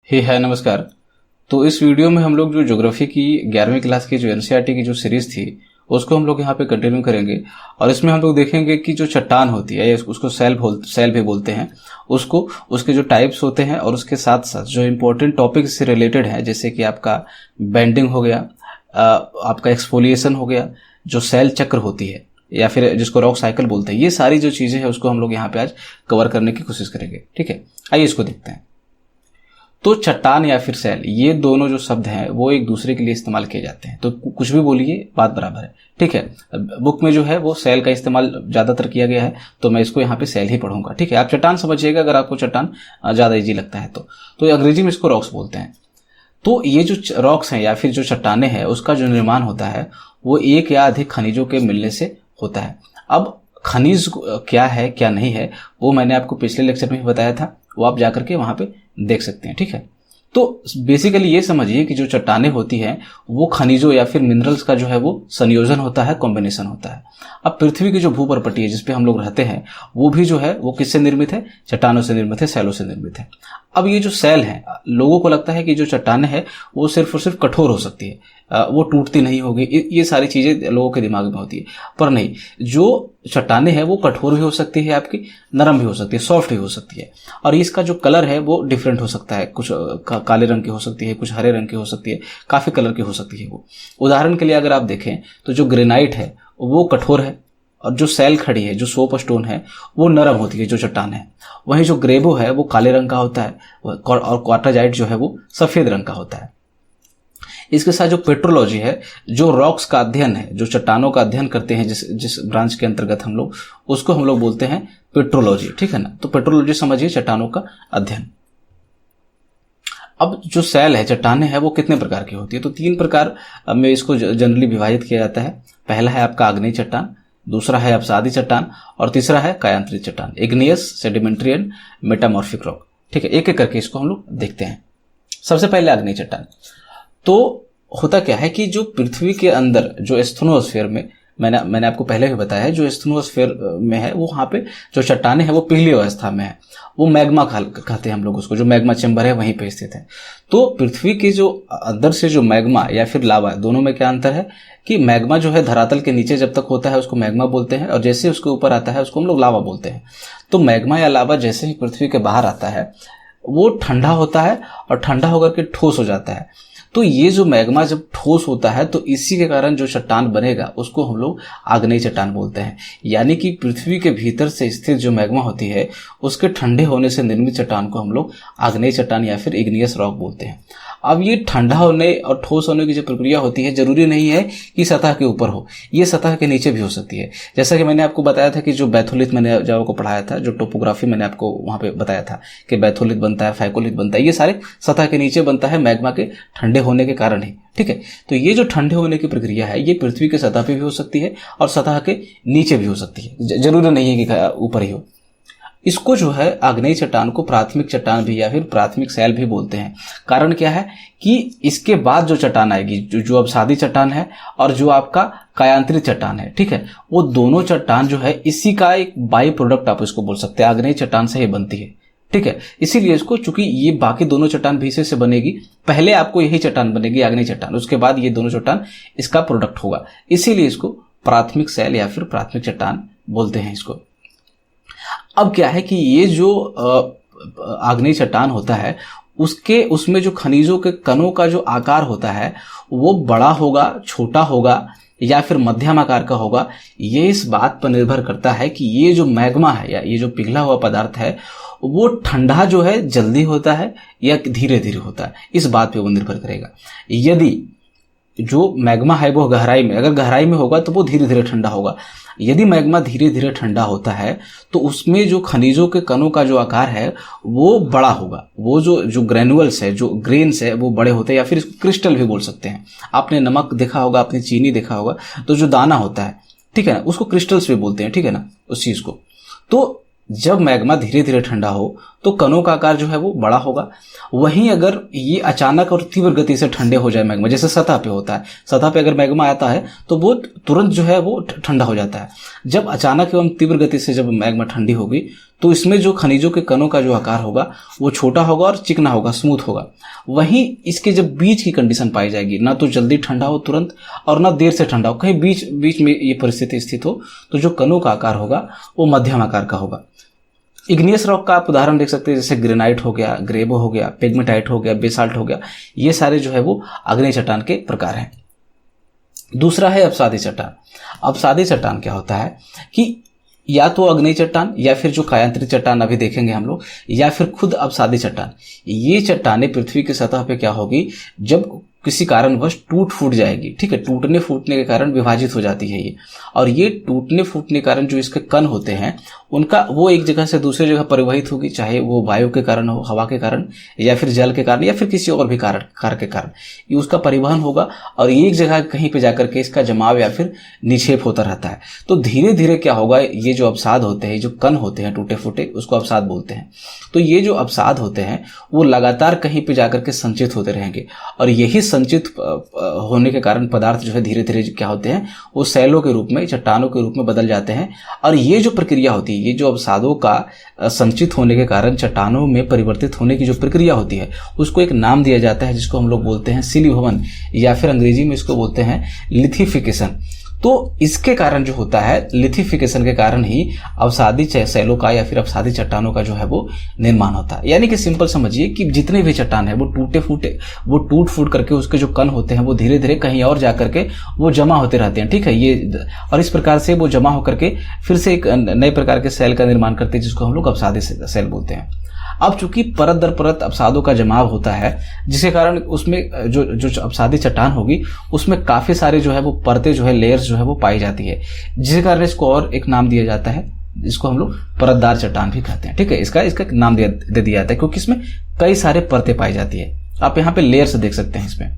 हाय नमस्कार। तो इस वीडियो में हम लोग जो ज्योग्राफी की 11वीं क्लास की जो एनसीईआरटी की जो सीरीज थी उसको हम लोग यहाँ पे कंटिन्यू करेंगे। और इसमें हम लोग देखेंगे कि जो चट्टान होती है उसको सेल भी बोलते हैं, उसको उसके जो टाइप्स होते हैं और उसके साथ साथ जो इम्पोर्टेंट टॉपिक से रिलेटेड है, जैसे कि आपका बेंडिंग हो गया, आपका एक्सफोलिएशन हो गया, जो सेल चक्र होती है या फिर जिसको रॉक साइकिल बोलते हैं, ये सारी जो चीज़ें हैं उसको हम लोग यहाँ पे आज कवर करने की कोशिश करेंगे। ठीक है, आइए इसको देखते हैं। तो चट्टान या फिर सेल, ये दोनों जो शब्द हैं वो एक दूसरे के लिए इस्तेमाल किए जाते हैं, तो कुछ भी बोलिए बात बराबर है। ठीक है, बुक में जो है वो सेल का इस्तेमाल ज़्यादातर किया गया है, तो मैं इसको यहाँ पे सेल ही पढ़ूंगा। ठीक है, आप चट्टान समझिएगा अगर आपको चट्टान ज़्यादा इजी लगता है तो अंग्रेजी में इसको रॉक्स बोलते हैं। तो ये जो रॉक्स हैं या फिर जो चट्टाने हैं उसका जो निर्माण होता है वो एक या अधिक खनिजों के मिलने से होता है। अब खनिज क्या है क्या नहीं है वो मैंने आपको पिछले लेक्चर में भी बताया था, वो आप जाकर के वहाँ पे देख सकते हैं। ठीक है, तो बेसिकली ये समझिए कि जो चट्टानें होती हैं वो खनिजों या फिर मिनरल्स का जो है वो संयोजन होता है, कॉम्बिनेशन होता है। अब पृथ्वी की जो भूपर्पटी है जिसपे हम लोग रहते हैं वो भी जो है वो किससे निर्मित है? चट्टानों से निर्मित है, सेलों से निर्मित है। अब ये जो सेल है, लोगों को लगता है कि जो चट्टानें हैं वो सिर्फ और सिर्फ कठोर हो सकती है, वो टूटती नहीं होगी, ये सारी चीजें लोगों के दिमाग में होती है। पर नहीं, जो चट्टानें हैं वो कठोर भी हो सकती है, आपकी नरम भी हो सकती है, सॉफ्ट भी हो सकती है। और इसका जो कलर है वो डिफरेंट हो सकता है, कुछ काले रंग की हो सकती है, कुछ हरे रंग की हो सकती है, काफी कलर की हो सकती है वो। उदाहरण के लिए अगर आप देखें तो जो ग्रेनाइट है वो कठोर है, और जो सेल खड़ी है, जो सोप स्टोन है, वो नरम होती है, जो चट्टान है। वहीं जो ग्रेबो है वो काले रंग का होता है, और क्वार्टाजाइट जो है वो सफेद रंग का होता है। इसके साथ जो पेट्रोलॉजी है, जो रॉक्स का अध्ययन है, जो चट्टानों का अध्ययन करते हैं, जिस ब्रांच के अंतर्गत हम लोग, उसको हम लोग बोलते हैं पेट्रोलॉजी। ठीक है ना, तो पेट्रोलॉजी समझिए चट्टानों का अध्ययन। अब जो सेल है, चट्टानें हैं, वो कितने प्रकार की होती है? तो 3 प्रकार में इसको जनरली विभाजित किया जाता है। पहला है आपका आग्नेय चट्टान, दूसरा है अपसादी चट्टान, और तीसरा है कायांतरित चट्टान, igneous, sedimentary and metamorphic rock. ठीक है, एक एक करके इसको हम लोग देखते हैं। सबसे पहले आग्नेय चट्टान। तो होता क्या है कि जो पृथ्वी के अंदर जो एस्थनोस्फीयर में, मैंने आपको पहले भी बताया है, जो एस्थनोस्फीयर में है वो वहाँ पे जो चट्टानें हैं वो पिघली अवस्था में है, वो मैग्मा कहते हैं हम लोग उसको, जो मैग्मा चैम्बर है वहीं पे स्थित है। तो पृथ्वी के जो अंदर से जो मैग्मा या फिर लावा, दोनों में क्या अंतर है कि मैग्मा जो है धरातल के नीचे जब तक होता है उसको मैग्मा बोलते हैं, और जैसे उसके ऊपर आता है उसको हम लोग लावा बोलते हैं। तो मैग्मा या लावा जैसे ही पृथ्वी के बाहर आता है वो ठंडा होता है, और ठंडा होकर के ठोस हो जाता है। तो ये जो मैग्मा जब ठोस होता है तो इसी के कारण जो चट्टान बनेगा उसको हम लोग आग्नेय चट्टान बोलते हैं। यानी कि पृथ्वी के भीतर से स्थित जो मैग्मा होती है उसके ठंडे होने से निर्मित चट्टान को हम लोग आग्नेय चट्टान या फिर इग्नियस रॉक बोलते हैं। अब ये ठंडा होने और ठोस होने की जो प्रक्रिया होती है जरूरी नहीं है कि सतह के ऊपर हो, ये सतह के नीचे भी हो सकती है। जैसा कि मैंने आपको बताया था कि जो बैथोलिथ मैंने जब आपको पढ़ाया था, जो टोपोग्राफी मैंने आपको वहां पे बताया था कि बैथोलिथ बनता है, फाइकोलिथ बनता है, ये सारे सतह के नीचे बनता है मैग्मा के ठंडे होने के कारण ही। ठीक है, तो ये जो ठंडे होने की प्रक्रिया है ये पृथ्वी के सतह पे भी हो सकती है और सतह के नीचे भी हो सकती है, जरूरी नहीं है कि ऊपर ही हो। इसको जो है आग्नेय चट्टान को प्राथमिक चट्टान भी या फिर प्राथमिक सेल भी बोलते हैं। कारण क्या है कि इसके बाद जो चट्टान आएगी, जो अपसादी चट्टान है और जो आपका कायांतरित चट्टान है, ठीक है, वो दोनों चट्टान जो है इसी का एक बाई प्रोडक्ट आप इसको बोल सकते हैं, आग्नेय चट्टान से ही बनती है। ठीक है, इसीलिए इसको, चूंकि ये बाकी दोनों चट्टान भी इसी से बनेगी, पहले आपको यही चट्टान बनेगी आग्नेय चट्टान, उसके बाद ये दोनों चट्टान इसका प्रोडक्ट होगा, इसीलिए इसको प्राथमिक सेल या फिर प्राथमिक चट्टान बोलते हैं इसको। अब क्या है कि ये जो आग्नेय चट्टान होता है उसमें जो खनिजों के कणों का जो आकार होता है वो बड़ा होगा, छोटा होगा या फिर मध्यम आकार का होगा। ये इस बात पर निर्भर करता है कि ये जो मैग्मा है या ये जो पिघला हुआ पदार्थ है वो ठंडा जो है जल्दी होता है या धीरे धीरे होता है, इस बात पे वो निर्भर करेगा। यदि जो मैग्मा है वो गहराई में, अगर गहराई में होगा तो वो धीरे धीरे ठंडा होगा। यदि मैग्मा धीरे धीरे ठंडा होता है तो उसमें जो खनिजों के कणों का जो आकार है वो बड़ा होगा, वो जो ग्रेनुअल्स है, जो ग्रेन्स है वो बड़े होते हैं, या फिर इसको क्रिस्टल भी बोल सकते हैं। आपने नमक देखा होगा, आपने चीनी देखा होगा, तो जो दाना होता है, ठीक है ना, उसको क्रिस्टल्स भी बोलते हैं। ठीक है ना, उस चीज को। तो जब मैग्मा धीरे धीरे ठंडा हो तो कणों का आकार जो है वो बड़ा होगा। वहीं अगर ये अचानक और तीव्र गति से ठंडे हो जाए मैग्मा, जैसे सतह पे होता है, सतह पे अगर मैग्मा आता है तो वो तुरंत जो है वो ठंडा हो जाता है। जब अचानक एवं तीव्र गति से जब मैग्मा ठंडी होगी तो इसमें जो खनिजों के कणों का जो आकार होगा वो छोटा होगा और चिकना होगा, स्मूथ होगा। वहीं इसके जब बीच की कंडीशन पाई जाएगी, ना तो जल्दी ठंडा हो तुरंत और ना देर से ठंडा हो, कहीं बीच बीच में ये परिस्थिति स्थित हो, तो जो कणों का आकार होगा वो मध्यम आकार का होगा। इग्नियस रॉक का आप उदाहरण देख सकते हैं, जैसे ग्रेनाइट हो गया, ग्रेबो हो गया, पेग्मेटाइट हो गया, बेसाल्ट हो गया, ये सारे जो है वो आग्नेय चट्टान के प्रकार हैं। दूसरा है अपसादी चट्टान। अपसादी चट्टान क्या होता है कि या तो आग्नेय चट्टान या फिर जो कायांतरित चट्टान अभी देखेंगे हम लोग, या फिर खुद अपसादी चट्टान। ये चट्टानें पृथ्वी की सतह पे क्या होगी, जब किसी कारणवश टूट फूट जाएगी, ठीक है, टूटने फूटने के कारण विभाजित हो जाती है ये। और ये टूटने फूटने के कारण जो इसके कण होते हैं उनका वो एक जगह से दूसरी जगह परिवहित होगी, चाहे वो वायु के कारण हो, हवा के कारण, या फिर जल के कारण, या फिर किसी और भी कार्य के कारण ये उसका परिवहन होगा और एक जगह कहीं पे जाकर के इसका जमाव या फिर निक्षेप होता रहता है। तो धीरे धीरे क्या होगा, ये जो अवसाद होते हैं, जो कण होते हैं टूटे फूटे, उसको अवसाद बोलते हैं। तो ये जो अवसाद होते हैं वो लगातार कहीं पे जाकर के संचित होते रहेंगे और यही संचित होने के कारण पदार्थ जो है धीरे धीरे क्या होते हैं, वो सैलों के रूप में, चट्टानों के रूप में बदल जाते हैं। और ये जो प्रक्रिया होती है, ये जो अवसादों का संचित होने के कारण चट्टानों में परिवर्तित होने की जो प्रक्रिया होती है, उसको एक नाम दिया जाता है जिसको हम लोग बोलते हैं शिलीभवन, या फिर अंग्रेजी में इसको बोलते हैं लिथिफिकेशन। तो इसके कारण जो होता है, लिथिफिकेशन के कारण ही अवसादी सैलों का या फिर अवसादी चट्टानों का जो है वो निर्माण होता है। यानी कि सिंपल समझिए कि जितने भी चट्टान है वो वो टूट फूट करके उसके जो कण होते हैं वो धीरे धीरे कहीं और जाकर के वो जमा होते रहते हैं, ठीक है। ये और इस प्रकार से वो जमा होकर के फिर से एक नए प्रकार के सेल का निर्माण करते हैं जिसको हम लोग अवसादी सेल बोलते हैं। अब चूंकि परत दर परत अवसादों का जमाव होता है, जिसके कारण उसमें जो अवसादी चट्टान होगी उसमें काफी सारे जो है वो परतें जो है, लेयर्स जो है वो पाई जाती है, जिसके कारण इसको और एक नाम दिया जाता है, जिसको हम लोग परतदार चट्टान भी कहते हैं, ठीक है। इसका एक नाम दे दिया जाता है क्योंकि इसमें कई सारे परतें पाई जाती है। आप यहाँ पे लेयर्स देख सकते हैं इसमें।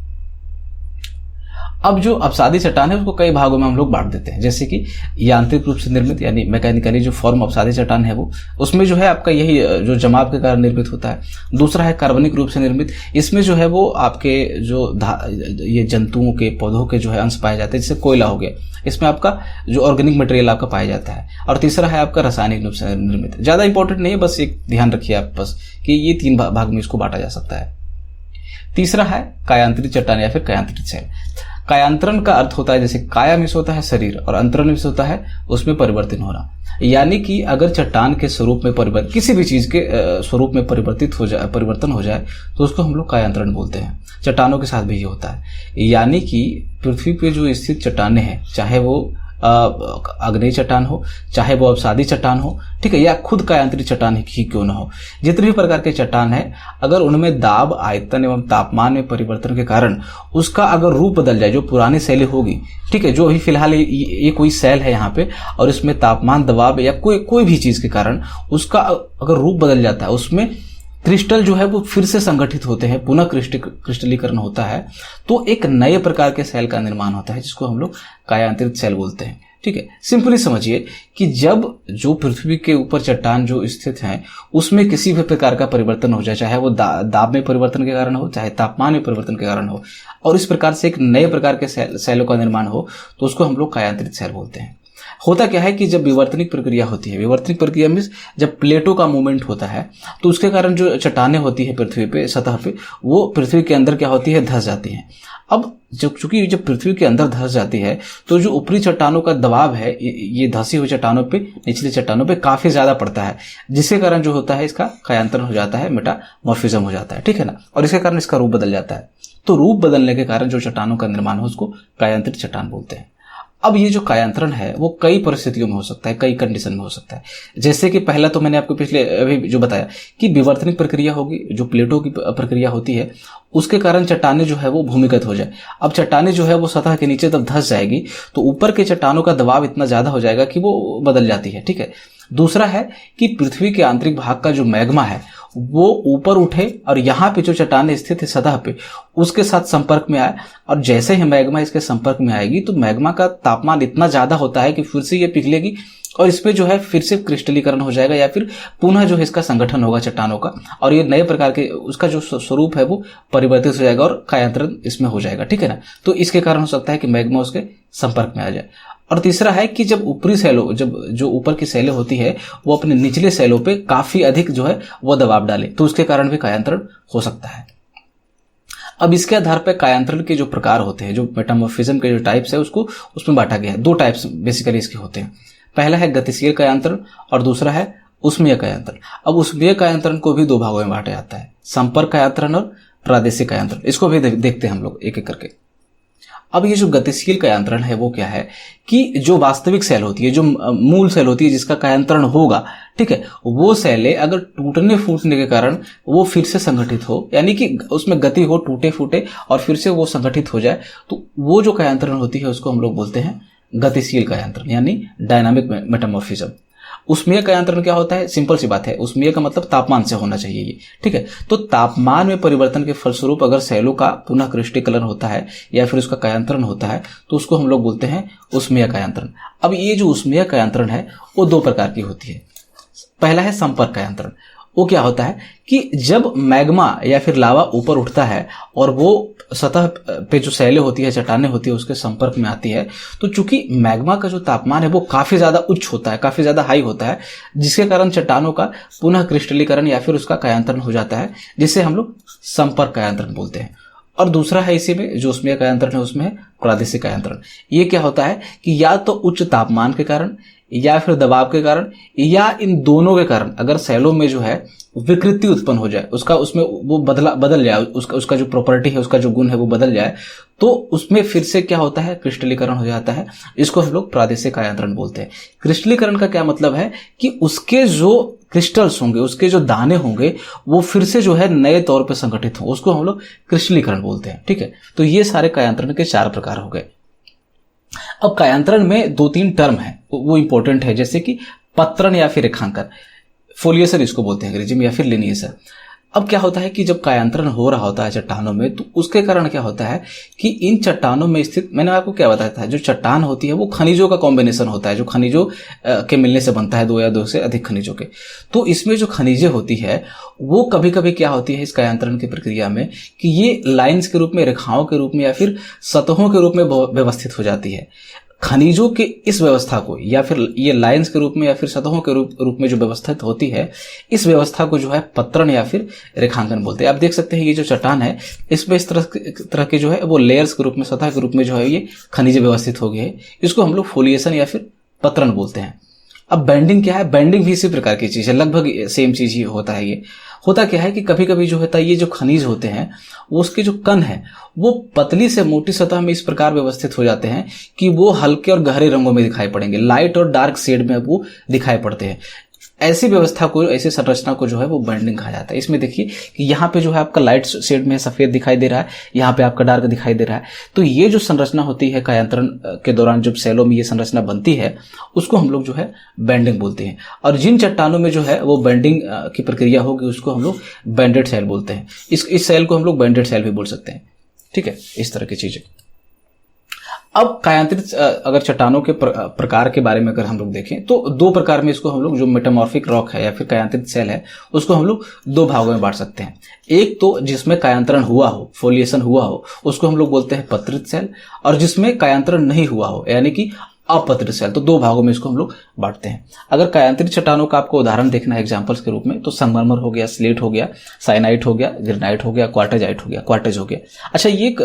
अब जो अवसादी चट्टान है उसको कई भागों में हम लोग बांट देते हैं, जैसे कि यांत्रिक रूप से निर्मित यानी मैकेनिकली जो फॉर्म अवसादी चट्टान है वो, उसमें जो है आपका यही जो जमाव के कारण निर्मित होता है। दूसरा है कार्बनिक रूप से निर्मित, इसमें जो है वो आपके जो ये जंतुओं के, पौधों के जो है अंश पाए जाते हैं, जैसे कोयला हो गया, इसमें आपका जो ऑर्गेनिक मटेरियल आपका पाया जाता है। और तीसरा है आपका रासायनिक रूप से निर्मित। ज्यादा इंपॉर्टेंट नहीं है, बस एक ध्यान रखिए आप बस कि ये 3 भाग में इसको बांटा जा सकता है। तीसरा है कायांतरित चट्टान या फिर कायांतरित सेल। कायांतरण का अर्थ होता है, जैसे काया में से होता है शरीर और अंतरण में से होता है उसमें परिवर्तन होना। यानी कि अगर चट्टान के स्वरूप में किसी भी चीज के स्वरूप में परिवर्तन हो जाए तो उसको हम लोग कायांतरण बोलते हैं। चट्टानों के साथ भी ये होता है। यानी कि पृथ्वी पे जो स्थित चट्टानें हैं, चाहे वो आग्नेय चट्टान हो, चाहे वो अवसादी चट्टान हो, ठीक है, या खुद कायांतरित चट्टान ही क्यों न हो, जितने भी प्रकार के चट्टान है, अगर उनमें दाब, आयतन एवं तापमान में परिवर्तन के कारण उसका अगर रूप बदल जाए, जो पुरानी शैली होगी, ठीक है, जो अभी फिलहाल ये कोई सेल है यहाँ पे और इसमें तापमान, दबाव या कोई भी चीज के कारण उसका अगर रूप बदल जाता है, उसमें क्रिस्टल जो है वो फिर से संगठित होते हैं, पुनः क्रिस्टलीकरण होता है, तो एक नए प्रकार के सेल का निर्माण होता है जिसको हम लोग कायांतरित सेल बोलते हैं, ठीक है। सिंपली समझिए कि जब जो पृथ्वी के ऊपर चट्टान जो स्थित हैं उसमें किसी भी प्रकार का परिवर्तन हो जाए, चाहे वो दाब में परिवर्तन के कारण हो, चाहे तापमान में परिवर्तन के कारण हो, और इस प्रकार से एक नए प्रकार के सेलों का निर्माण हो, तो उसको हम लोग कायांतरित सेल बोलते हैं। होता क्या है कि जब विवर्तनिक प्रक्रिया होती है, विवर्तनिक प्रक्रिया में जब प्लेटों का मूवमेंट होता है तो उसके कारण जो चट्टानें होती है पृथ्वी पे सतह पे, वो पृथ्वी के अंदर क्या होती है, धंस जाती हैं। अब चूंकि जब पृथ्वी के अंदर धंस जाती है तो जो ऊपरी चट्टानों का दबाव है ये धंसी हुई चट्टानों पे, निचली चट्टानों पे काफी ज्यादा पड़ता है, जिसके कारण जो होता है इसका कायांतरण हो जाता है, मेटामॉर्फिज्म हो जाता है, ठीक है ना, और इसके कारण इसका रूप बदल जाता है। तो रूप बदलने के कारण जो चट्टानों का निर्माण हो उसको कायांतरित चट्टान बोलते हैं। अब ये जो कायांतरण है वो कई परिस्थितियों में हो सकता है, कई कंडीशन में हो सकता है। जैसे कि पहला तो मैंने आपको पिछले अभी जो बताया कि विवर्तनिक प्रक्रिया होगी, जो प्लेटों की प्रक्रिया होती है, उसके कारण चट्टानें जो है वो भूमिगत हो जाए। अब चट्टानें जो है वो सतह के नीचे तब धंस जाएगी तो ऊपर के चट्टानों का दबाव इतना ज्यादा हो जाएगा कि वो बदल जाती है, ठीक है। दूसरा है कि पृथ्वी के आंतरिक भाग का जो मैग्मा है वो ऊपर उठे और यहाँ पे जो चट्टानें स्थित है सतह पे उसके साथ संपर्क में आए, और जैसे ही मैग्मा इसके संपर्क में आएगी तो मैग्मा का तापमान इतना ज्यादा होता है कि फिर से ये पिघलेगी और इसमें जो है फिर से क्रिस्टलीकरण हो जाएगा, या फिर पुनः जो है इसका संगठन होगा चट्टानों का, और ये नए प्रकार के उसका जो स्वरूप है वो परिवर्तित हो जाएगा और कायांतरण इसमें हो जाएगा, ठीक है ना। तो इसके कारण हो सकता है कि मैग्मा उसके संपर्क में आ जाए। और तीसरा है कि जब ऊपरी सेलों जब जो ऊपर की सेलें होती है वो अपने निचले सेलों पे काफी अधिक जो है वो दबाव डाले, तो उसके कारण भी कायांतरण हो सकता है। अब इसके आधार पर कायांतरण के जो प्रकार होते हैं, जो मेटामॉर्फिज्म के जो टाइप्स है उसको उसमें बांटा गया है। दो टाइप्स बेसिकली इसके होते हैं। पहला है गतिशील कायांतरण और दूसरा है उष्मीय कायांतरण। अब उष्मीय कायांतरण को भी दो भागों में बांटा जाता है, संपर्क कायांतरण और प्रादेशिक कायांतरण। इसको भी देखते हैं हम लोग एक एक करके। अब ये जो गतिशील कायांतरण है वो क्या है कि जो वास्तविक सेल होती है, जो मूल सेल होती है जिसका कायांतरण होगा, ठीक है, वो सेलें अगर टूटने फूटने के कारण वो फिर से संगठित हो, यानी कि उसमें गति हो, टूटे फूटे और फिर से वो संगठित हो जाए, तो वो जो कायांतरण होती है उसको हम लोग बोलते हैं गतिशील कायांतरण, यानी डायनामिक मेटामॉर्फिज्म। उष्मीय कायांतरण क्या होता है? सिंपल सी बात है, उष्मीय का मतलब तापमान से होना चाहिए ये, ठीक है। तो तापमान में परिवर्तन के फलस्वरूप अगर सेलों का पुनः क्रिस्टलीकरण होता है या फिर उसका कायांतरण होता है तो उसको हम लोग बोलते हैं उष्मीय कायांतरण। अब ये जो उष्मीय कायांतरण है वो दो प्रकार की होती है। पहला है संपर्क कायांतरण। वो क्या होता है कि जब मैग्मा या फिर लावा ऊपर उठता है और वो सतह पे जो सेलें होती है, चट्टानें होती है, उसके संपर्क में आती है, तो चूंकि मैग्मा का जो तापमान है वो काफी ज्यादा उच्च होता है, काफी ज्यादा हाई होता है, जिसके कारण चट्टानों का पुनः क्रिस्टलीकरण या फिर उसका कायांतरण हो जाता है, जिसे हम लोग संपर्क कायांतरण बोलते हैं। और दूसरा है इसी में जो उष्मीय कायांतरण है उसमें है प्रादेशिक कायांतरण। ये क्या होता है कि या तो उच्च तापमान के कारण या फिर दबाव के कारण या इन दोनों के कारण अगर सेलों में जो है विकृति उत्पन्न हो जाए, उसका उसमें वो बदल जाए, उसका जो प्रॉपर्टी है, उसका जो गुण है वो बदल जाए, तो उसमें फिर से क्या होता है, क्रिस्टलीकरण हो जाता है। इसको हम लोग प्रादेशिक कायांतरण बोलते हैं। क्रिस्टलीकरण का क्या मतलब है कि उसके जो क्रिस्टल्स होंगे, उसके जो दाने होंगे, वो फिर से जो है नए तौर पर संगठित हो, उसको हम लोग क्रिस्टलीकरण बोलते हैं, ठीक है। तो ये सारे कायांतरण के 4 प्रकार हो गए। अब कायांतरण में 2-3 टर्म है वो इंपॉर्टेंट है, जैसे कि पत्रण या फिर रेखांकन, फोलिएशन इसको बोलते हैं अंग्रेजी में, या फिर लिनिएशन। अब क्या होता है कि जब कायांतरण हो रहा होता है चट्टानों में, तो उसके कारण क्या होता है कि इन चट्टानों में स्थित, मैंने आपको क्या बताया था, जो चट्टान होती है वो खनिजों का कॉम्बिनेशन होता है, जो खनिजों के मिलने से बनता है, 2 या 2 से अधिक खनिजों के। तो इसमें जो खनिजें होती है वो कभी कभी क्या होती है इस कायांतरण की प्रक्रिया में कि ये लाइन्स के रूप में, रेखाओं के रूप में या फिर सतहों के रूप में व्यवस्थित हो जाती है। खनिजों के इस व्यवस्था को या फिर ये लाइंस के रूप में या फिर सतहों के रूप में जो व्यवस्थित होती है, इस व्यवस्था को जो है पत्रण या फिर रेखांकन बोलते हैं। आप देख सकते हैं ये जो चट्टान है इसमें इस तरह के जो है वो लेयर्स के रूप में, सतह के रूप में जो है ये खनिज व्यवस्थित हो गए हैं। इसको हम लोग फोलिएशन या फिर पत्रण बोलते हैं। अब बैंडिंग क्या है? बैंडिंग भी इसी प्रकार की चीज है, लगभग सेम चीज ही होता है। ये होता क्या है कि कभी कभी जो होता है ये जो खनिज होते हैं वो उसके जो कण है वो पतली से मोटी सतह में इस प्रकार व्यवस्थित हो जाते हैं कि वो हल्के और गहरे रंगों में दिखाई पड़ेंगे, लाइट और डार्क शेड में वो दिखाई पड़ते हैं। ऐसी व्यवस्था को, ऐसी संरचना को जो है वो बैंडिंग कहा जाता है। इसमें देखिए कि यहाँ पे जो है आपका लाइट शेड में सफेद दिखाई दे रहा है, यहाँ पे आपका डार्क दिखाई दे रहा है। तो ये जो संरचना होती है कायांतरण के दौरान, जब सेलों में ये संरचना बनती है, उसको हम लोग जो है बैंडिंग बोलते हैं। और जिन चट्टानों में जो है वो बैंडिंग की प्रक्रिया होगी उसको हम लोग बैंडेड सेल बोलते हैं। इस सेल को हम लोग बैंडेड सेल भी बोल सकते हैं, ठीक है। इस तरह की चीजें। अब कायांतरित अगर चट्टानों के प्रकार के बारे में अगर हम लोग देखें तो 2 प्रकार में इसको हम लोग, जो मेटामॉर्फिक रॉक है या फिर कायांतरित सेल है, उसको हम लोग 2 भागों में बांट सकते हैं। एक तो जिसमें कायांतरण हुआ हो, फोलिएशन हुआ हो, उसको हम लोग बोलते हैं पत्रित सेल, और जिसमें कायांतरण नहीं हुआ हो यानी कि अपत्रित सेल। तो 2 भागों में इसको हम लोग बांटते हैं। अगर कायांतरित चट्टानों का आपको उदाहरण देखना है एग्जांपल्स के रूप में, तो संगमरमर हो गया, स्लेट हो गया, साइनाइट हो गया, ग्रेनाइट हो गया, क्वार्टेजाइट हो गया, क्वार्टेज हो गया। अच्छा, ये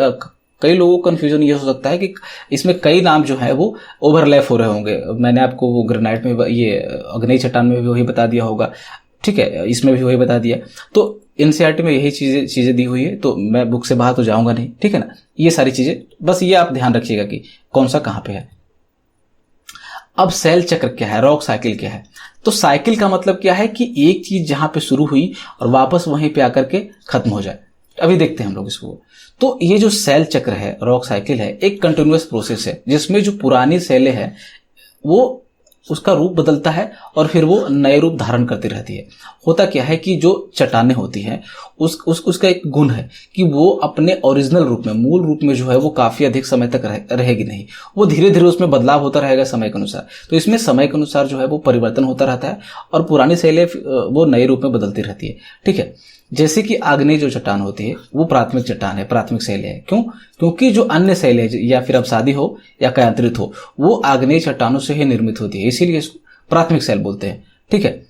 कई लोगों को कंफ्यूजन ये हो सकता है कि इसमें कई नाम जो है वो ओवरलैप हो रहे होंगे। मैंने आपको वो ग्रेनाइट में, ये अग्नेय चट्टान में भी वही बता दिया होगा, ठीक है, इसमें भी वही बता दिया। तो एनसीईआरटी में यही चीजें दी हुई है, तो मैं बुक से बाहर तो जाऊंगा नहीं, ठीक है ना। ये सारी चीजें बस ये आप ध्यान रखिएगा कि कौन सा कहां पे है। अब सेल चक्र क्या है, रॉक साइकिल क्या है? तो साइकिल का मतलब क्या है कि एक चीज जहां पे शुरू हुई और वापस वहीं पे आकर के खत्म हो जाए। अभी देखते हैं हम लोग इसको। तो ये जो सेल चक्र है, रॉक साइकिल है, एक कंटिन्यूअस प्रोसेस है जिसमें जो पुरानी सेलें हैं वो उसका रूप बदलता है और फिर वो नए रूप धारण करती रहती है। होता क्या है कि जो चट्टानें होती हैं उसका एक गुण है कि वो अपने ओरिजिनल रूप में, मूल रूप में जो है वो काफी अधिक समय तक रहेगी नहीं, वो धीरे धीरे उसमें बदलाव होता रहेगा समय के अनुसार। तो इसमें समय के अनुसार जो है वो परिवर्तन होता रहता है और पुरानी सेलें वो नए रूप में बदलती रहती है, ठीक है। जैसे कि आग्नेय जो चट्टान होती है वो प्राथमिक चट्टान है, प्राथमिक शैल है। क्यों? क्योंकि जो अन्य शैल है या फिर अवसादी हो या कायांतरित हो वो आग्नेय चट्टानों से ही निर्मित होती है, इसीलिए इसको प्राथमिक शैल बोलते हैं। ठीक है।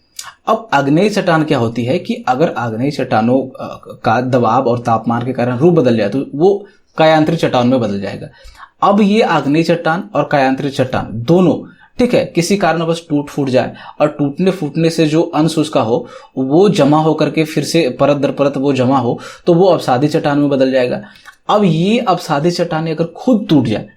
अब आग्नेय चट्टान क्या होती है कि अगर आग्नेय चट्टानों का दबाव और तापमान के कारण रूप बदल जाए तो वो कायांतरित चट्टान में बदल जाएगा। अब ये आग्नेय चट्टान और कायांतरित चट्टान दोनों, ठीक है, किसी कारणवश टूट फूट जाए और टूटने फूटने से जो अंश उसका हो वो जमा होकर के फिर से परत दर परत वो जमा हो तो वो अवसादी चट्टान में बदल जाएगा। अब ये अवसादी चट्टान अगर खुद टूट जाए,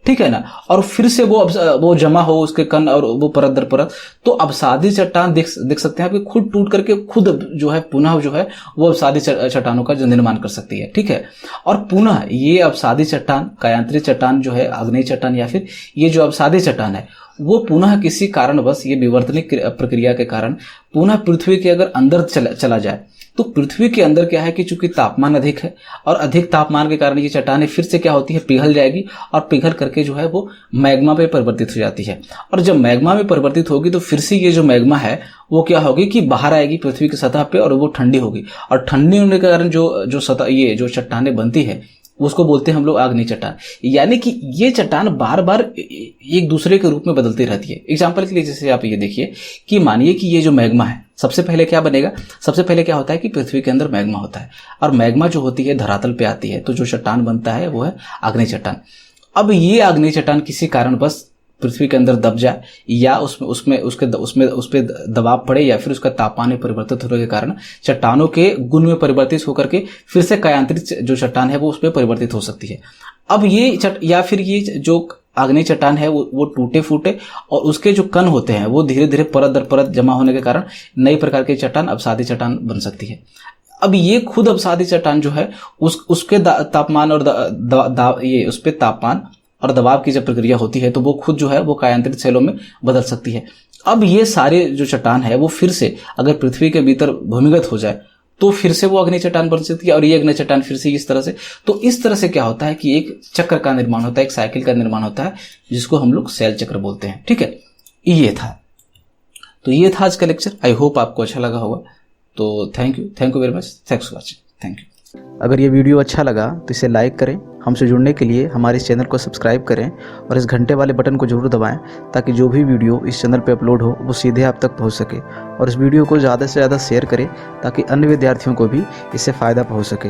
ठीक है ना, और फिर से वो जमा हो उसके कण और वो परत दर परत, तो अवसादी चट्टान देख सकते हैं आप कि खुद टूट करके खुद जो है पुनः जो है वो अवसादी चट्टानों का जो निर्माण कर सकती है। ठीक है। और पुनः ये अवसादी चट्टान, कायांतरित चट्टान जो है, आग्नेय चट्टान या फिर ये जो अवसादी चट्टान है वो पुनः किसी कारणवश ये विवर्तनिक प्रक्रिया के कारण पुनः पृथ्वी के अगर अंदर चला जाए तो पृथ्वी के अंदर क्या है कि चूंकि तापमान अधिक है और अधिक तापमान के कारण ये चट्टानें फिर से क्या होती है, पिघल जाएगी और पिघल करके जो है वो मैग्मा में परिवर्तित हो जाती है। और जब मैग्मा में परिवर्तित होगी तो फिर से ये जो मैग्मा है वो क्या होगी कि बाहर आएगी पृथ्वी की सतह पे और वो ठंडी होगी और ठंडी होने के कारण जो सतह ये जो चट्टानें बनती है उसको बोलते हैं हम लोग आग्नेय चट्टान। यानी कि ये चट्टान बार बार एक दूसरे के रूप में बदलती रहती है। एग्जाम्पल के लिए जैसे आप ये देखिए कि मानिए कि ये जो मैग्मा है, सबसे पहले क्या बनेगा, सबसे पहले क्या होता है कि पृथ्वी के अंदर मैग्मा होता है और मैग्मा जो होती है धरातल पे आती है तो जो चट्टान बनता है वो है आग्नेय चट्टान। अब ये आग्नेय चट्टान किसी कारण बस पृथ्वी के अंदर दब जाए या उसमें दबाव पड़े या फिर उसका तापमान में परिवर्तित होने के कारण चट्टानों के गुण में परिवर्तित होकर के फिर से कायांतरित जो चट्टान है वो उसमें परिवर्तित हो सकती है। अब ये या फिर ये जो आग्नेय चट्टान है वो टूटे फूटे और उसके जो कण होते हैं वो धीरे धीरे परत दर परत जमा होने के कारण नई प्रकार की चट्टान, अवसादी चट्टान बन सकती है। अब ये खुद अवसादी चट्टान जो है उसके तापमान और ये उस पे तापमान और दबाव की जब प्रक्रिया होती है तो वो खुद जो है वो कायांतरित सेलों में बदल सकती है। अब ये सारे जो चट्टान है वो फिर से अगर पृथ्वी के भीतर भूमिगत हो जाए तो फिर से वो अग्नि चट्टान बन सकती है और ये अग्नि चट्टान फिर से इस तरह से। तो इस तरह से क्या होता है कि एक चक्र का निर्माण होता है, एक साइकिल का निर्माण होता है जिसको हम लोग शैल चक्र बोलते हैं। ठीक है, ये था तो ये था आज का लेक्चर। आई होप आपको अच्छा लगा होगा। तो thank you very much, thanks for watching, thank you. अगर ये वीडियो अच्छा लगा तो इसे लाइक करें, हमसे जुड़ने के लिए हमारे इस चैनल को सब्सक्राइब करें और इस घंटे वाले बटन को जरूर दबाएं ताकि जो भी वीडियो इस चैनल पे अपलोड हो वो सीधे आप तक पहुंच सके। और इस वीडियो को ज़्यादा से ज़्यादा शेयर करें ताकि अन्य विद्यार्थियों को भी इससे फ़ायदा पहुंच सके।